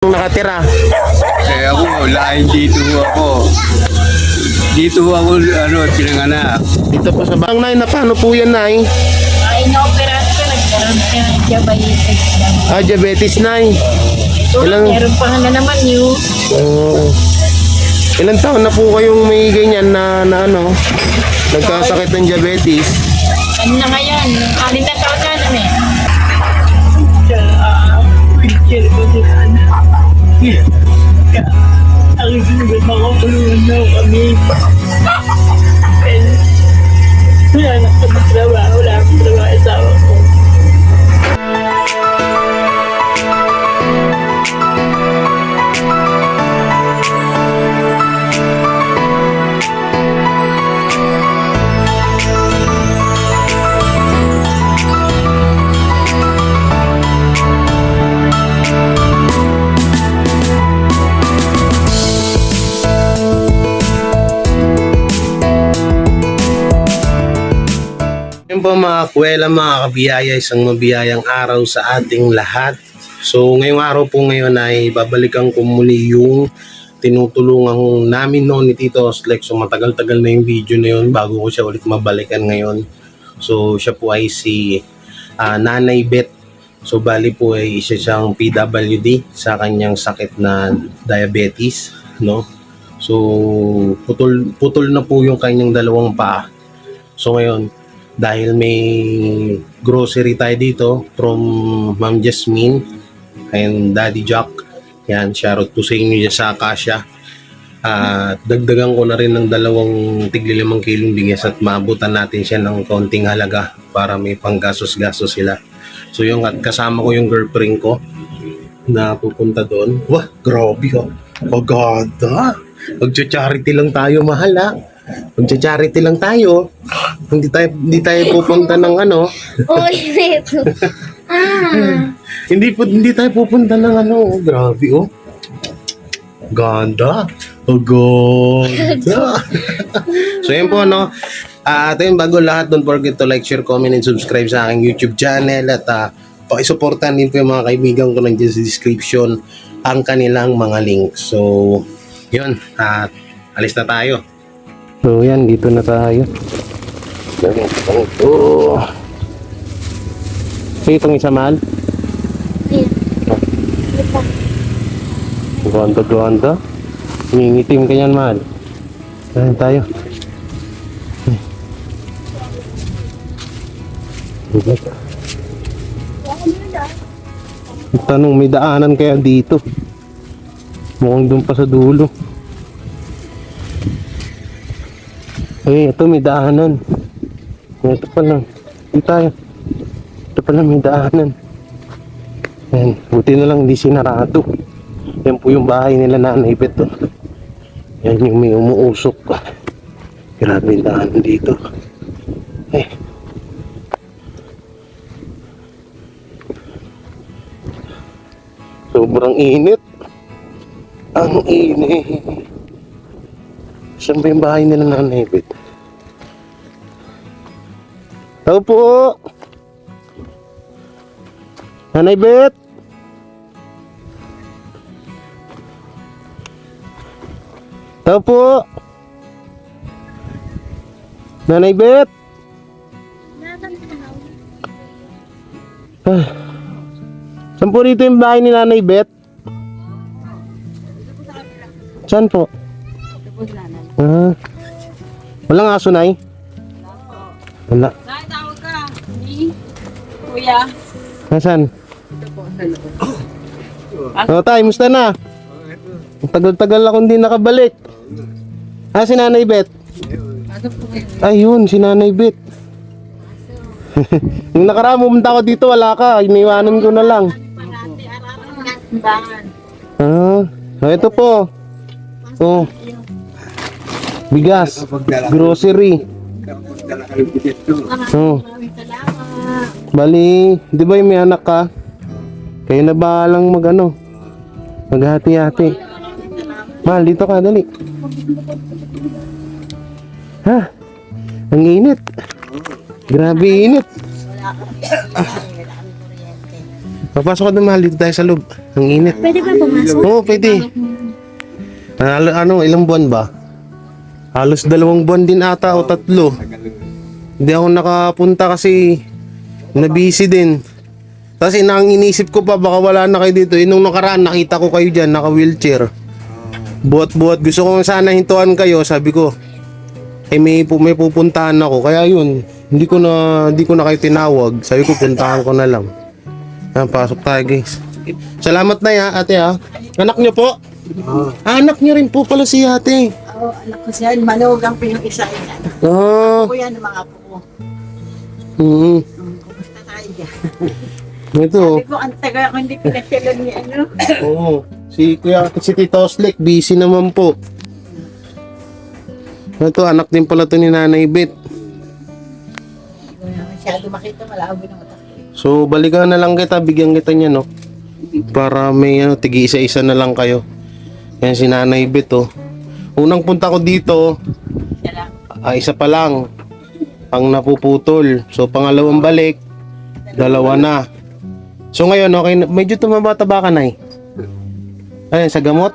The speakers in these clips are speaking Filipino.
nakatira? Eh ako, lain dito ako. Dito ako, pinanganak. Dito po sa bang nay, na paano po yan nay? Ay, na-operan ko, nagkaroon ka ng diabetes. Diabetes nay. So, Ilang- meron pa nga naman yun. Ilan taon na po kayong may ganyan na nagkasakit ng diabetes? Ano na ngayon? Anin na taon na namin. Picture ko si anak. Ang sinubit makakulungan daw kami. Wala na kami trabaho. Wala akong trabaho asawa ko. Yan po mga kuwela, mga kabiyaya, isang mabiyayang araw sa ating lahat. So ngayong araw po ngayon ay babalikan ko muli yung tinutulungan namin noon ni Tito Oslek. So matagal-tagal na yung video na yun bago ko siya ulit mabalikan ngayon. So siya po ay si Nanay Beth. So bali po ay isa siyang PWD sa kanyang sakit na diabetes, no? So putol na po yung kanyang dalawang paa. So ngayon, dahil may grocery tayo dito from Ma'am Jasmine and Daddy Jack. Yan, shoutout po sa inyo dyan sa Acacia. Dagdagan ko na rin ng 2 tig-5 kilong bigas at maabutan natin siya ng konting halaga para may panggasos-gasos sila. So yung at kasama ko yung girlfriend ko na pupunta doon. Wah, grabe ha. Paganda. Mag-charity lang tayo, mahal ha. Mag-charity lang tayo. Hindi tayo pupunta ng Oy, Neto. hindi tayo pupunta ng grabe oh. Ganda. Ganda. So yun po at yun, bago lahat, don't forget to like, share, comment, and subscribe sa aking YouTube channel at pakisuportahan din po yung mga kaibigan ko nandiyan sa description ang kanilang mga links. So yun, alis na tayo. So yan, dito na tayo. So itong isa mahal? Ganda. Mingitim ka yan mahal. Ayan tayo. Tanong, may daanan kaya dito? Mukhang doon pa sa dulo. Eh, ito may daanan. Ito pala. Dito tayo. Ito pala may daanan. Ayan, buti na lang hindi sinarado. Yan po yung bahay nila Nanay Beth. Yan yung may umuusok. Grabe yung daanan dito. Eh. Sobrang init. Ang init. Saan ba yung bahay nila Nanay Beth? Tao po! Nanay Beth! Tao po! Nanay Beth! Saan po rito yung bahay ni Nanay Beth? Saan po? Walang aso, Nay? Wala. Nay, tawag ka. Ni? Kuya. Nasaan? Tay, musta na? Tagal-tagal akong hindi nakabalik. Si Nanay Beth? Ayun, si Nanay Beth. Nung nakaraan pumunta ako dito, wala ka. Iniwanan ko na lang. Ito po. Oh. Bigas, grocery. Oh. Bali, di ba yung may anak ka? Kayo na ba lang maghati-hati? Mahal, dito ka, dali. Ang init. Grabe init. Papasok ka doon, mahal. Dito tayo sa loob. Ang init. Pwede ba pumasok? Oo, pwede. Ilang buwan ba? Halos 2 buwan din ata o 3. Hindi ako nakapunta kasi na-busy din. Kasi nang inisip ko pa baka wala na kayo dito. Nung nakaraan nakita ko kayo dyan, naka-wheelchair. Buhat-buhat. Gusto ko sana hintuan kayo. Sabi ko, may pupuntahan ako. Kaya yun, hindi ko na kayo tinawag. Sabi ko, puntahan ko na lang. Pasok tayo guys. Salamat na ya, ate ha. Anak nyo po? Anak nyo rin po pala si ate. Oo, anak ko siya. Manugang po yung isa. Ah. Po yan, mga po ko. Kumusta tayo dyan? Ito. Sabi ko, ang taga ko hindi pinasyalan ni ano. Oo. Si Tito Oslik, busy naman po. Ito, anak din pala to ni Nanay Beth. Wala masyado makita, malabo na mata. So, balikan na lang kita, bigyan kita niya, no? Para may tigi isa-isa na lang kayo. Yan si Nanay Beth, oh. Unang punta ko dito, Siya lang. isa pa lang ang napuputol. So, pangalawang balik, 2 na. So, ngayon, okay, medyo tumaba-taba ka, Nay. Ayun, sa gamot?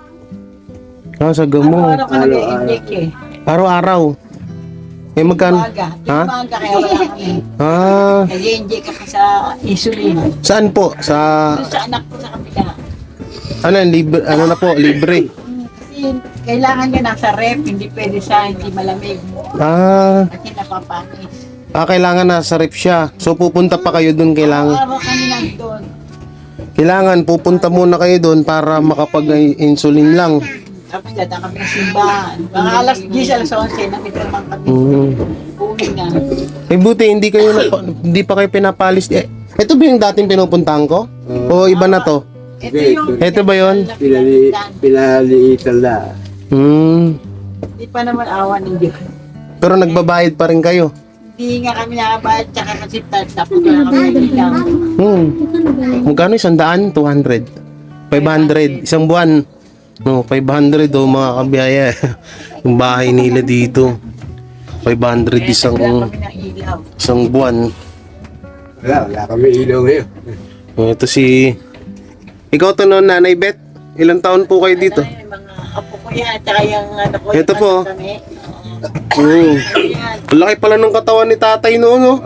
Sa gamot. Araw-araw ka nag-i-inject eh. Araw-araw. Magkano? Umaga. Di Ha? umaga kaya wala kami. Nag-i-inject ka sa insulin. Saan po? Doon sa anak ko sa kapila. Libre, na po, libre. Kasi kailangan niya nasa ref, hindi pwede sa hindi malamig. Kasi napapanis. Kailangan nasa rep siya. So, pupunta pa kayo doon, kailangan. Araw kami nandun. Kailangan, pupunta muna kayo doon para makapag-insulin lang. Tapos dada kami ng simbahan. Mga alas 10, alas 11, namitraman kami. Uwi na. Buti, hindi pa kayo pinapalis. Ito ba yung dating pinupuntahan ko? O iba na to? Ito ba yun? Pinaliitan na. Hindi pa naman awan ng Diyos. Pero nagbabayad pa rin kayo. Hindi nga kami nakabayad, tsaka kasi tapos wala kami ilang. Magkano 100? 200? 500? Isang buwan? No, 500 mga kabiyaya. Yung bahay nila dito. 500 Wala kami ng ilaw. isang buwan. Wala kami ilaw ngayon. Ito si... Ikaw to no, Nanay Beth? Ilang taon po kayo dito? Yung mga apo ko yan, tsaka yung ano ko. Ito yung po. anak kami. Ang laki pala ng katawan ni tatay noon, no?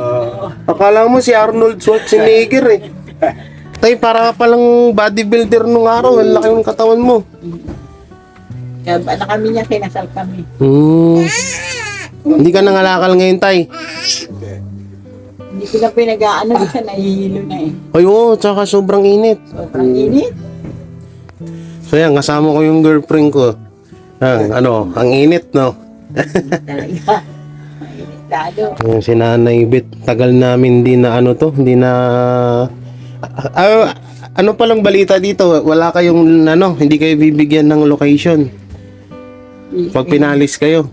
Akala mo si Arnold Schwarzenegger eh. Tay, para palang bodybuilder nung araw. Ang laki ng katawan mo. Kaya anak kami niya, kinasal kami. Hindi ka nangalakal ngayon, tay. Hindi ko na pinag-aano, kasi nahihilo na eh. Ay, oo, tsaka sobrang init. Sobrang init. So yan, kasama ko yung girlfriend ko. Ang init, no? Talaga. Mainit lalo. Yung si Nanay Beth, tagal namin hindi na hindi na... ano palang balita dito? Wala kayong, hindi kayo bibigyan ng location. Pag pinalis kayo.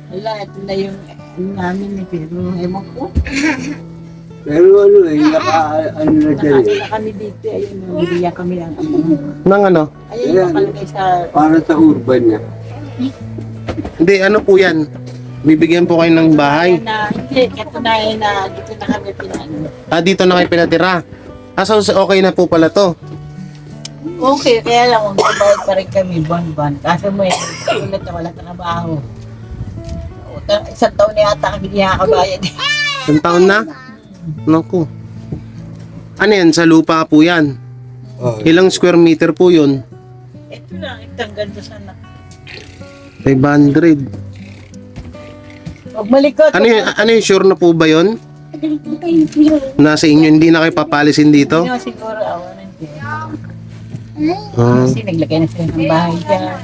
Wala, ito na yung namin eh, pero ewan ko. Pero ano na dyan Nakasila kami dito, ayun, nabigyan kami ng Nang ayun, nakalagay sa... para sa urban niya. Hindi, po yan? Bibigyan po kayo ng bahay. Hindi, katunayan na dito na kami pinano. Dito na kayo pinatira. So okay na po pala to. Okay, kaya lang, magbabayad pa rin kami buwan-buwan. Kaso mo yan, ulit na wala trabaho. Isang taon na yata kami nakakabayad. Isang taon na? Naku. Ano yan? Sa lupa po yan? Ilang square meter po yun? Ito lang, itanggal ko sana. 500. Huwag malikot. Ano yun? Sure na po ba yun? Nasa inyo, hindi na kayo papalisin dito? Hindi siguro awan ng Diyos. Kasi naglagay na sila ng bahay dyan.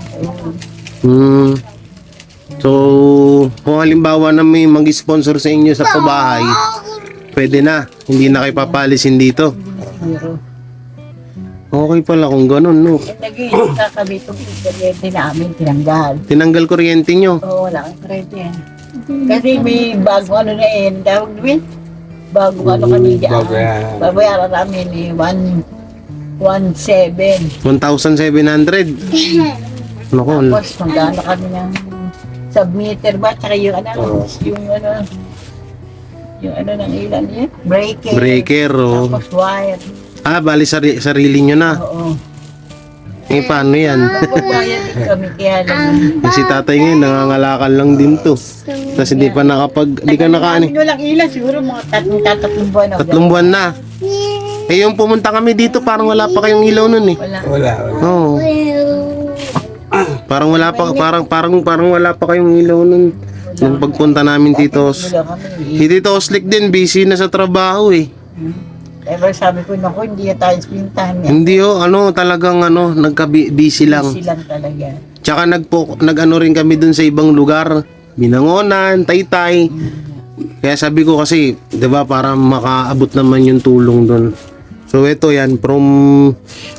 So, kung halimbawa na may mag-sponsor sa inyo sa pabahay, pwede na. Hindi na kayo papalisin dito. Siguro. Okay pala kung ganun, no? Nag-iisip na kami itong kuryente namin tinanggal. Tinanggal kuryente nyo. Oo, wala kang kuryente yan. Kasi may bago ano na eh, tawag namin. Bago ano kami dyan. Babayaran namin eh, 1,700. 1,700. Naku, Tapos magkano kami ng submeter ba? Tsaka yung ano, yung ano ng ilan yan? Breaker. breaker, oh. Tapos wire. Bali sarili nyo na. Oo. Eh, paano yan? Magbabayad din kami kaya lang. Si tatay ngayon, nangangalakal lang din to. Tapos hindi pa hindi ka nakaani. Walang ilan, siguro mga tatlong buwan na. 3 buwan na. Eh, yung pumunta kami dito, parang wala pa kayong ilaw nun eh. Wala. Wala. Oo. Parang wala pa, parang wala pa kayong ilaw nun. Nung pagpunta namin dito. Wala kami. Si Tito Oslik din, busy na sa trabaho eh. Ever sabi ko, naku, hindi na tayo pintahan niya. Hindi talagang nagka-busy lang. Busy lang talaga. Tsaka nag-ano rin kami dun sa ibang lugar. Binangonan, Taytay. Kaya sabi ko kasi, 'di ba, para makaabot naman yung tulong dun. So ito yan from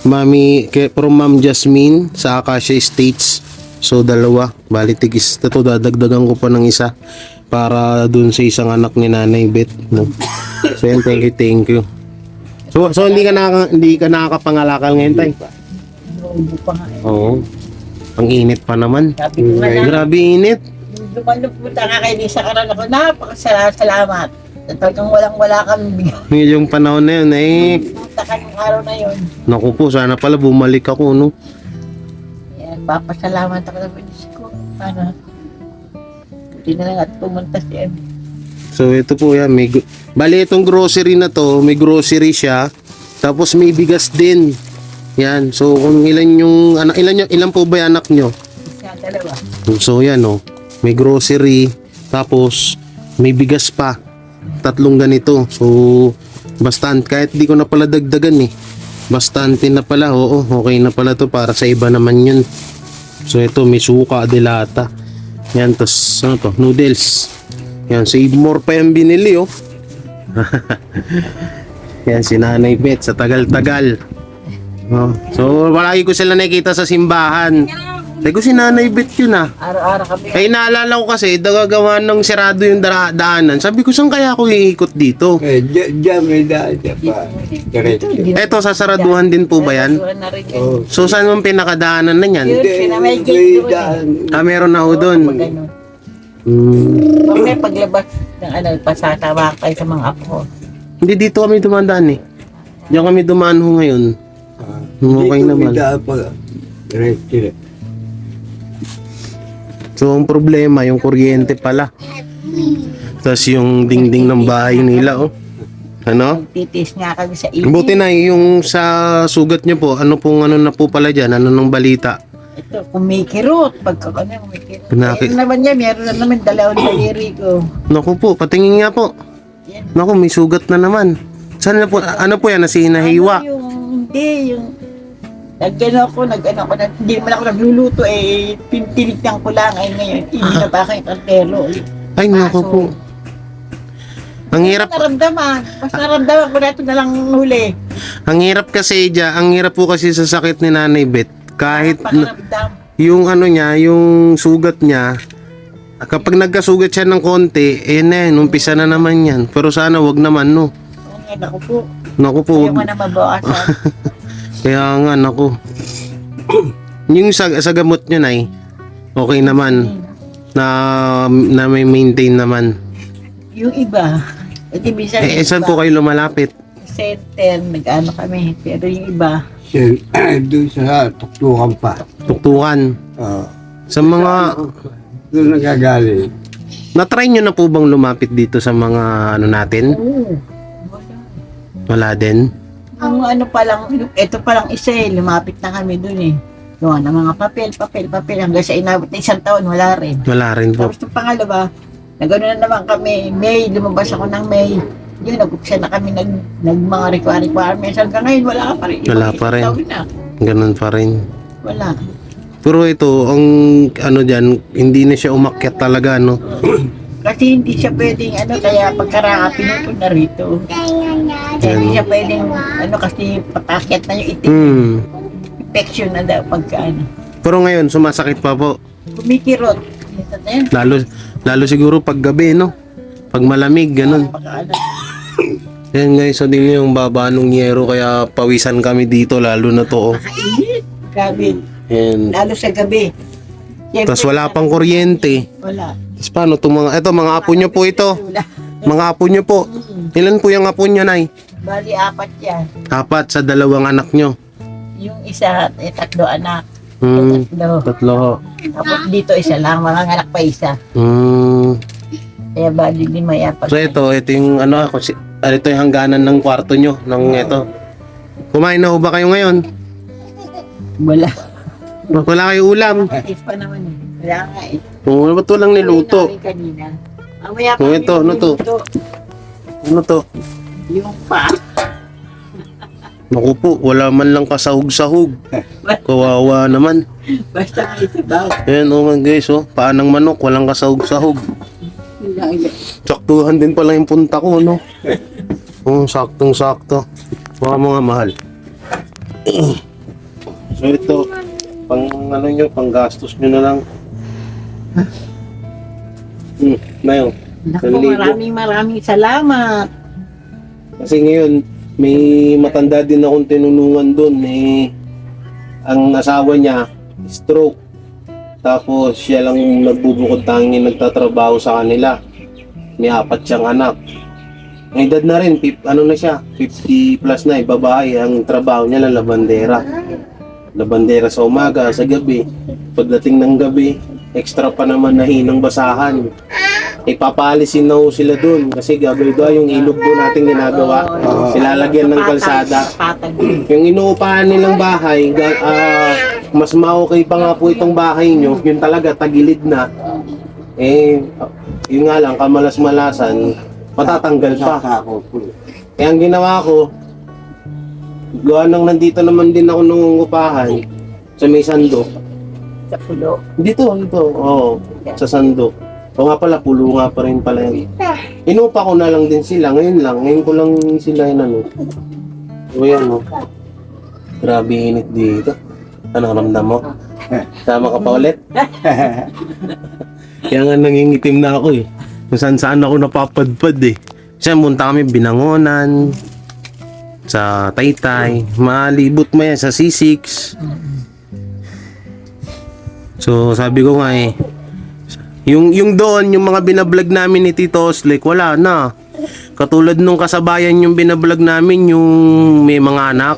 Ma'am Jasmine sa Acacia Estates. So dalawa, bali tigis. Ito dadagdagan ko pa ng isa para dun sa isang anak ni Nanay Beth, no. So yan, thank you. So hindi ka nakakapangalakal ngayon, tay? Naubo pa nga eh. Oo. Ang init pa naman. Sabi ko nga lang, Grabe init. lumalupunta ka kay Lisa Karan ako, napakasalamat. Talagang walang-wala kami bigyan. Yung panahon na yun, Punta ka yung araw na yun. naku po, sana pala bumalik ako, no? Yan, papasalamat ako sa Diyos ko. Para, buti na lang at pumunta siya. So ito po yan, bali itong grocery na to, may grocery siya, tapos may bigas din. Yan, so kung ilan po ba yung anak nyo? Isa, dalawa. So yan, may grocery, tapos may bigas pa, 3 ganito. So bastante, kahit di ko na pala dagdagan eh, bastante na pala. Oo, okay na pala to para sa iba naman yun. So ito, may suka, delata. Yan, tapos ano to, noodles. Yan, save more pa yung binili, oh. Yan, si Nanay Beth sa tagal-tagal. Oh. So, palagi ko sila nakikita sa simbahan. Sabi ko, si Nanay Beth yun, ah. Araw-araw kami. Kaya naalala ko kasi, gagawa ng sirado yung daanan. Sabi ko, saan kaya ako iikot dito? Eh, diyan may daan siya pa. Diretso. Eto, sasaraduhan din po ba yan? Suwan na rin yun. Oh. So, saan yung pinakadaanan na yan? Yun, Hindi, pinamay may gate doon daan. Meron na ho doon. Pag ganun. Hmm. Pag may paglabas ng pasatawa kayo sa mga apo. Hindi dito kami dumadaan eh. Diyan kami dumaan ho ngayon. Okay Dito naman. may daan pa. Diretso. So, ang problema, yung kuryente pala. Tapos yung dingding ng bahay nila, oh. Ano? Titis nga kami sa ibig. Buti na yung sa sugat niyo po, ano na po pala dyan? Ano nung balita? Ito, kumikirot. Pagka kumikirot. Pinaki- Meron naman niya, meron na naman dalawang daliri ko. Naku po, patingin nga po. Yan. Naku, may sugat na naman. Saan na po, ano po yan, nasinahiwa? Ano yung hindi naman ako nagluluto eh, tinignan ko lang ay ngayon, hindi na pa kayo kartero. Ay, naku po. Ang hirap, Mas naramdaman ko na ito na lang huli. ang hirap kasi dyan, ang hirap po kasi sa sakit ni Nanay Beth. Kahit Pakaramdam. yung ano niya, yung sugat niya, kapag nagkasugat siya ng konti, umpisa na naman yan. Pero sana wag naman, no. Oo nga, naku po. Naku po, Ayaw nga na mabawasan. kaya nga, naku. Yung sa gamot nyo, Nay, okay naman. Na may maintain naman. Yung iba, edi minsan Saan po kayo lumalapit? center, nag-ano kami. Pero yung iba, Doon sa tuktukan pa. Tuktukan. Sa mga, Doon nagagaling. na-try nyo na po bang lumapit dito sa mga ano natin? Wala din? ang ano pa lang, ito pa lang isa eh, lumapit na kami dun eh. Yung ng mga papel, hanggang sa inabot na 1 taon, wala rin. Wala rin po. Tapos yung pangalawa, nagano na naman kami, May, lumabas ako ng May. Yun, nag-upsa na kami ng mga requirements. Hanggang ngayon, wala pa rin. Wala pa rin. Taon na. Ganun pa rin. Wala. Pero ito, ang ano dyan, hindi na siya umakyat talaga, no? Kasi hindi siya pwedeng kaya pagkaraka pinutol na rito. Kaya hindi siya pwedeng kasi patakyat na yung itim. Infection na daw pagka Pero ngayon, sumasakit pa po. Kumikirot. Minsan na yan. Lalo siguro pag gabi, no? Pag malamig, ganun. Yan guys, so din yung baba nung yero, kaya pawisan kami dito, lalo na to. Oh. Kainit. Grabe. And, Lalo sa gabi. tas wala pang kuryente. Wala. Tapos paano itong mga apo nyo po ito? Wala. Mga apo nyo po. Ilan po yung apo nyo, Nay? Bali, 4 yan. 4 sa 2 anak nyo. Yung isa, 3 anak. Hmm, 3. 3 ho. Tapos dito isa lang, mga anak pa isa. Hmm. Kaya bali 5 yan. So ito yung ano, ito yung hangganan ng kwarto nyo, ng ito. Kumain na ho ba kayo ngayon? Wala. Wala kayo ulam. Is pa naman eh. Wala nga eh. Oo, ba't walang niluto? Uwi namin kanina. Mamaya pa Oh, kami ito, ano to? niluto. Ano to? Yung pa. Naku po, wala man lang kasahog-sahog. Kawawa naman. Basta may sabaw. Ayan oh man guys, oh. Paan ng manok, walang kasahog-sahog. Saktuhan din pala yung punta ko, no? Oh, saktong-sakto. Baka mga mahal. So ito, pang ano nyo, pang gastos nyo na lang. Mayo. Naku, maraming salamat. Kasi ngayon, may matanda din akong tinulungan doon. Ang asawa niya, stroke. Tapos siya lang nagbubukod tanging nagtatrabaho sa kanila. May 4 siyang anak. May edad na rin, ano na siya, 50 plus na, babae. Ang trabaho niya lang labandera. Labandera sa umaga, sa gabi. Pagdating ng gabi, extra pa naman na hinang basahan. Ipapalisin na ho sila dun kasi gabay doon yung ilog doon natin ginagawa. Silalagyan ng kalsada. Yung inuupahan nilang bahay, mas ma-okay pa nga po itong bahay nyo. Yun talaga, tagilid na. Yun nga lang, kamalas-malasan, matatanggal pa. Kaya ang ginawa ko, gawa nang nandito naman din ako nung upahan sa may sandok. Sa pulo. Dito, oo, sa sandok. O nga pala, pulo nga pa rin pala yan. Inupa ko na lang din sila, ngayon ko lang sila ano. O yan o. Grabe init dito. Anong ramdam mo? Tama ka pa ulit? Kaya nga nangingitim na ako eh. Kung saan ako napapadpad eh. Kasi punta kami Binangonan, sa Taytay, malibot mo yan sa C6. So sabi ko nga eh, yung doon, yung mga binablog namin ni Tito Oslik, wala na. Katulad nung kasabayan yung binablog namin, yung may mga anak,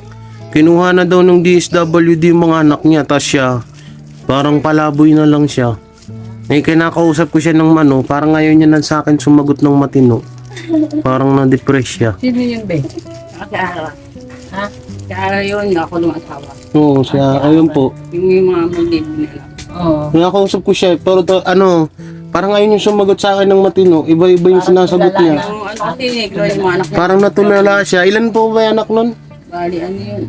kinuha na daw ng DSWD yung mga anak niya, tas siya, parang palaboy na lang siya. Kinakausap ko siya ng parang ngayon niya na sa akin sumagot ng matino. Parang na-depress siya. Sino yun, be? Nakasaara. Ha? Kaara yun, ako ng asawa. Oo, siya, ayun po. Yung mga mag-live nila. Oo. Kinakausap ko siya, pero parang ngayon yung sumagot sa akin ng matino, iba-iba yung sinasagot niya. Ano kasi, negro yung mga anak niya. Parang natulala siya. Ilan po ba yung anak nun? Bali, ano yun?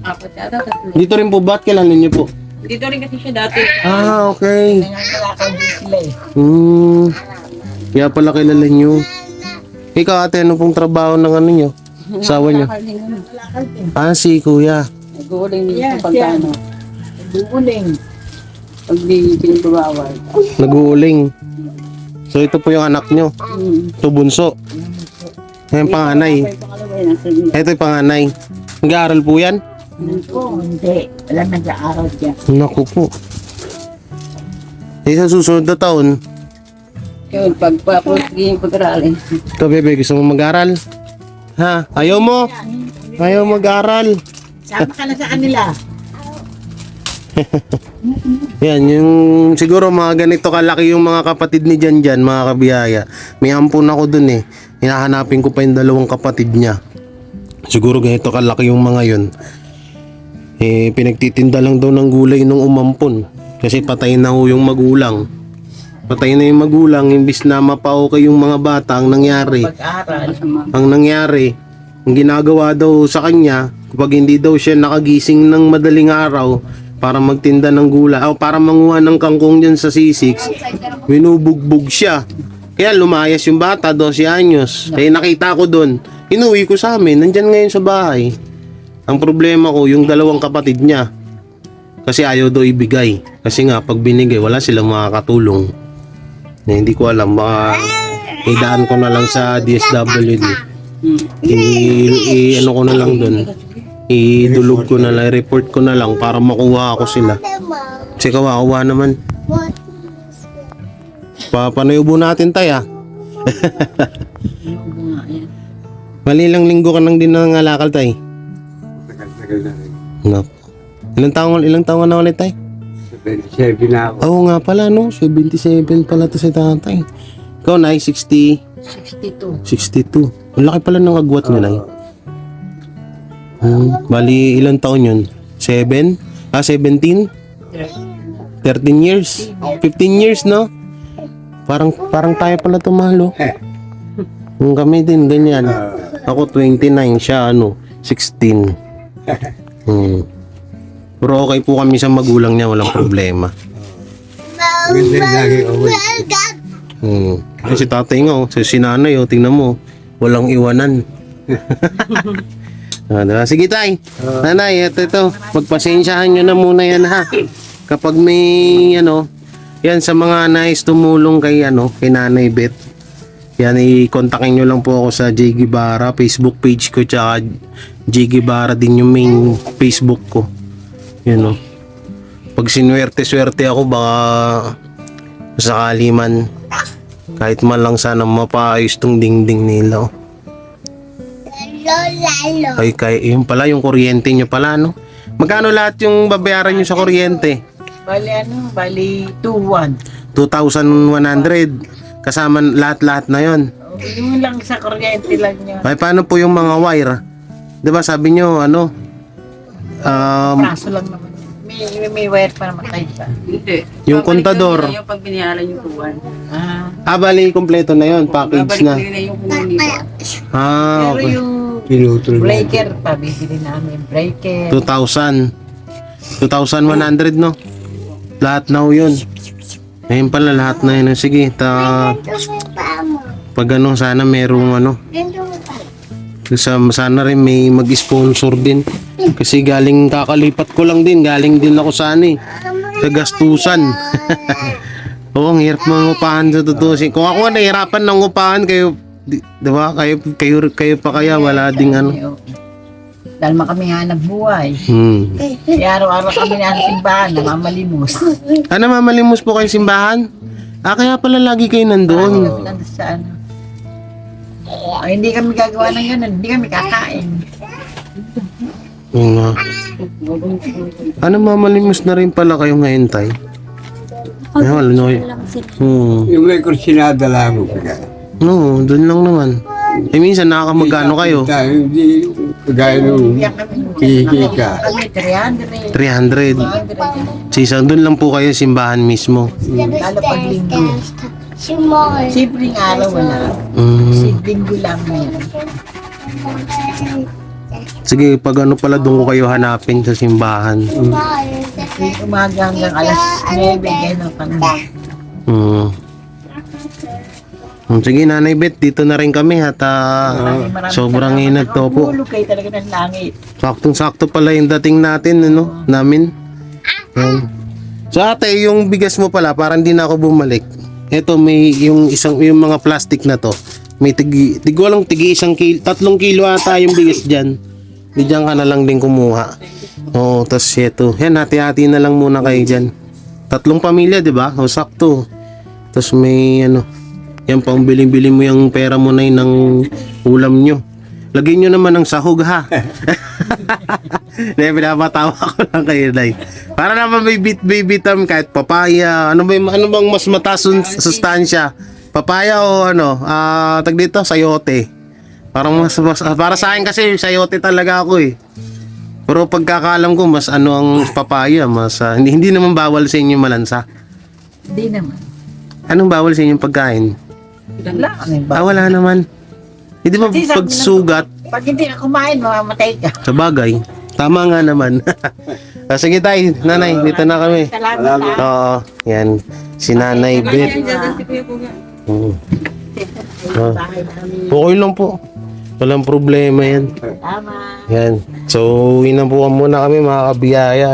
4 yata, 3. Dito rin po, ba't kailan niyo po? Dito rin kasi siya dati. Ah, okay. Nangangalakaw din sila eh. Kaya pala kilala niyo. Ikaw ate, ano pong trabaho ng ano niyo? Asawa niyo? Si kuya. Nag-uuling din Yes, sa pagkano. Buuling. Pag di pinagbabawas. Nag-uuling. So ito po yung anak niyo. Ito bunso. Yan panganay. Ito yung panganay. Nag-aaral po yan? Po, hindi. Wala nag-aaral dyan. Naku po. Sa susunod na taon, Yun, yung pag-aralin. ito bebe, gusto mo mag-aral? Ha? Ayaw mo? Ayaw mag-aral. Sama ka na sa kanila. Yan, yung siguro mga ganito kalaki yung mga kapatid ni Janjan, mga kabiyaya. May ampun ako dun eh. Hinahanapin ko pa yung 2 kapatid niya. Siguro ganito kalaki yung mga yun. Pinagtitinda lang daw ng gulay nung umampun. Kasi patay na ho yung magulang. Patay na yung magulang, imbis na mapa-okay yung mga bata, ang nangyari, ang ginagawa daw sa kanya, kapag hindi daw siya nakagising ng madaling araw para magtinda ng gulay o para manguha ng kangkong dyan sa C6, binubugbog siya. Kaya lumayas yung bata, 12 anyos. Kaya nakita ko doon, inuwi ko sa amin, nandyan ngayon sa bahay. Ang problema ko, yung 2 kapatid niya. Kasi ayaw daw ibigay. Kasi nga, pag binigay, wala silang makakatulong. Hindi ko alam, baka idaan ko na lang sa DSWD. Ano ko na lang doon. Idulog ko na lang, report ko na lang para makuha ako sila. Kasi kawawa naman. Papanayubo natin tayo. Mali lang linggo ka nang din nangangalakal, tay. Tagal-tagal na rin. Nako. Ilang taon ka na ulit, tay? 27 na ako. Oo nga pala, no? 77 pala to si tatay. Ikaw, Nay, 60, 62. 62. Ang laki pala ng agwat nyo, Nay. Bali, ilang taon yun? 7? 17? 13 years? 15 years, no? Parang tayo pala tumalo. Kami din, ganyan. Ako 29, siya 16. Pero okay po kami sa magulang niya, walang problema. Maganda yung lagi away. Kasi si tatay nga, si nanay, tingnan mo, walang iwanan. Diba? Sige tay, nanay, ito, magpasensyahan nyo na muna yan ha. Kapag may, yan sa mga nais tumulong kay, kay Nanay Beth, yan, i-kontakin nyo lang po ako sa J. Guevara, Facebook page ko, tsaka J. Guevara din yung main Facebook ko. Yun, pag sinwerte-swerte ako, baka sakali man, kahit man lang sana mapaayos tong dingding nila. Ay, yun pala, yung kuryente nyo pala, Magkano lahat yung babayaran nyo sa kuryente? Bali 2,100. 2,100. Kasama lahat-lahat na yon. Yung lang sa kuryente lang yun. Ay, paano po yung mga wire? Diba sabi nyo, Praso lang naman. May wire para matay pa. Hindi. Yung Babalik kontador. nila yung pag binayaran yung tuwan. Bali, kompleto na yon, package Babalik na. nila yung kunin nila. Pero Okay. yung Pinutol na. breaker pa, bibili namin. Breaker. 2,000. 2,100, no? Lahat na ho yun. Ngayon pala, lahat na yun. Sige, pag sana merong sana rin may mag-sponsor din. Kasi galing kakalipat ko lang din. Galing din ako sa sa gastusan. Oo, ang hirap mga upahan sa totoo. Kung ako nga nahirapan ng upahan, kayo, diba? Kayo pa kaya, wala ding Dahil kami hanap buhay. Hmm. Kaya araw-araw kami na simbahan, namamalimos. Mamalimos po kayo simbahan? Kaya pala lagi kayo nandoon. Sa Ay, hindi kami gagawa ng ganun, hindi kami kakain. Oo nga. Mamalimos na rin pala kayo ngayon, tay? Ay, wala, no. Yung may kursinada lang mo. No, doon lang naman. Minsan nakakamagano kayo? Hindi kagaya nung Kaya kami, kikika. kami 300. 300. Sisa, doon lang po kayo simbahan mismo. Lalo pag linggo. Simpleng araw wala. Simpleng lang yan. Sige, pag pala doon ko kayo hanapin sa simbahan. Umaga hanggang alas 9, gano'n pa na. Sige, Nanay Beth, dito na rin kami at sobrang inat to po. Hulog kayo talaga ng langit. Saktong-sakto pala yung dating natin, namin. Yan. So ate, yung bigas mo pala, parang di na ako bumalik. Ito, may yung mga plastic na to. May tigi 1 kilo, 3 kilo ata yung bigas dyan. Di dyan ka na lang din kumuha. Oo, tas ito. Yan, hati-hati na lang muna kayo dyan. 3 pamilya, di ba? O, sakto. Tas may yan, pang biling-bili mo yung pera mo na yun ng ulam nyo. Lagyan nyo naman ng sahog, ha? Pinapatawa ko lang kayo, Day. Para naman may bitam kahit papaya. Ano bang mas mataas sustansya? Papaya o tag dito, sayote. Parang para sa akin kasi sayote talaga ako eh. Pero pagkakaalam ko mas ang papaya, mas hindi naman bawal sa inyo malansa. Hindi naman. Anong bawal sa inyong pagkain? Wala kami ba? Wala naman. Hindi ba Kasi sabi pag sugat, Pag hindi ka kumain, mamamatay ka. sa bagay, tama nga naman. Sige tayo, nanay, dito na kami. Salamat. Oo, yan. Si Nanay Beth. Bahay namin. Okay lang po. Walang problema yan. Tama. Yan. So, uwi na po muna kami mga kabiyaya,